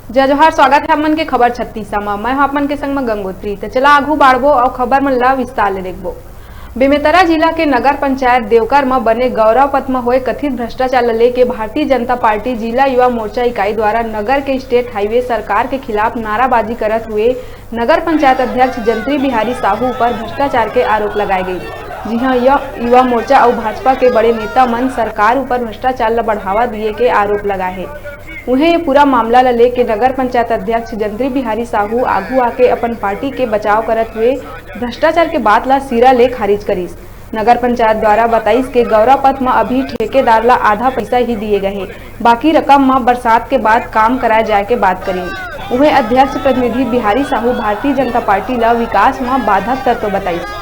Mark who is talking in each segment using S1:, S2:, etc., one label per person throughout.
S1: जय जोहार। स्वागत है आपमन के खबर 36 में। मैं हूं आपमन के संग में गंगोत्री। तो चला आगू बाढ़बो और खबर मन ला विस्तार ले देखबो। बेमेतरा जिला के नगर पंचायत देवकर में बने गौरव पथ में हुए कथित भ्रष्टाचार ल लेके भारतीय जनता पार्टी जिला युवा मोर्चा इकाई द्वारा नगर के स्टेट हाईवे सरकार के खिलाफ नाराबाजी करते हुए नगर पंचायत अध्यक्ष जंत्री बिहारी साहू पर भ्रष्टाचार के आरोप लगाए गए। जी हाँ, यह युवा मोर्चा और भाजपा के बड़े नेता मन सरकार ऊपर भ्रष्टाचार ला बढ़ावा दिए के आरोप लगाए है। उन्हें ये पूरा मामला ला लेके नगर पंचायत अध्यक्ष जंत्री बिहारी साहू आगू आके अपन पार्टी के बचाव करते हुए भ्रष्टाचार के बात ला सिरा ले खारिज करीस। नगर पंचायत द्वारा बताइस के गौरव पथ में अभी ठेकेदार ला आधा पैसा ही दिए गए है, बाकी रकम में बरसात के बाद काम कराए जाए के बात करें। उन्हें अध्यक्ष प्रतिनिधि बिहारी साहू भारतीय जनता पार्टी ला विकास में बाधक तत्व बताइस।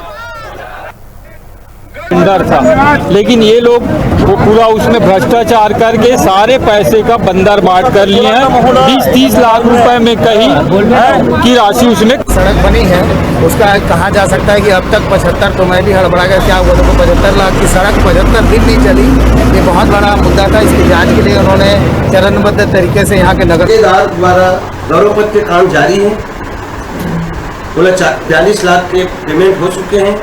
S2: था, लेकिन ये लोग वो पूरा उसमें भ्रष्टाचार करके सारे पैसे का बंदर बांट कर लिए हैं। 20-30 लाख रुपए में कहीं की राशि उसमें
S3: सड़क बनी है, उसका कहा जा सकता है कि अब तक 75 तो मैं भी हड़बड़ा गया, क्या हुआ तो 75 लाख की सड़क 75 दिन नहीं चली। ये बहुत बड़ा मुद्दा था। इसकी जांच के लिए उन्होंने चरणबद्ध तरीके से यहाँ के नगरदार द्वारा गौरव पथ के काम जारी है। 42 लाख के पेमेंट हो चुके हैं,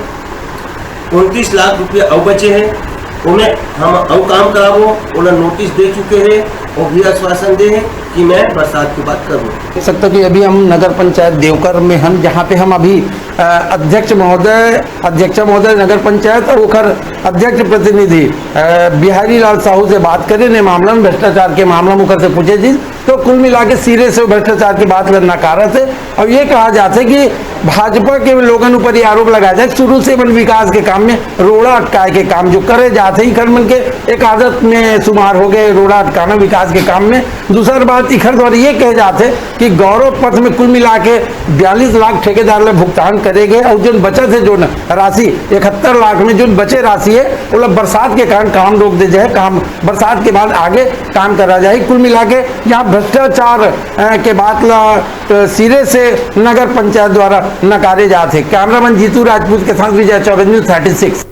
S3: 29 लाख रुपये अब बचे हैं। उन्हें हम अब काम कराबो, उन्हें नोटिस दे चुके हैं और भी आश्वासन दे हैं कि मैं बरसात की बात करूँ।
S4: देख सकते हो कि अभी हम नगर पंचायत देवकर में हम जहाँ पे हम अभी अध्यक्ष महोदय नगर पंचायत और उखर अध्यक्ष प्रतिनिधि बिहारी लाल साहू से बात करें ने मामला में भ्रष्टाचार के मामला में से पूछे जी तो कुल मिला के सिरे से भ्रष्टाचार की बात नकारत है। और ये कहा जाता है कि भाजपा के लोगों ऊपर ये आरोप लगाया जाए शुरू से मन विकास के काम में रोड़ा अटकाए के काम जो करे जाते ही कर मन के एक आदत में शुमार हो गए रोड़ा अटकाना विकास के काम में। दूसरी बात इखर द्वारा ये कहे जाते कि गौरव पथ में कुल मिला के 42 लाख ठेकेदार लोग भुगतान करेंगे और जो बचत है जो राशि 71 लाख में जो बचे राशि है वो बरसात के कारण काम रोक दे जाए, काम बरसात के बाद आगे काम करा जाए। कुल मिला के यहाँ भ्रष्टाचार के बात सिरे से नगर पंचायत द्वारा नकारे जाते। कैमरामैन जीतू राजपूत के साथ विजय चौबे, न्यूज़ 36।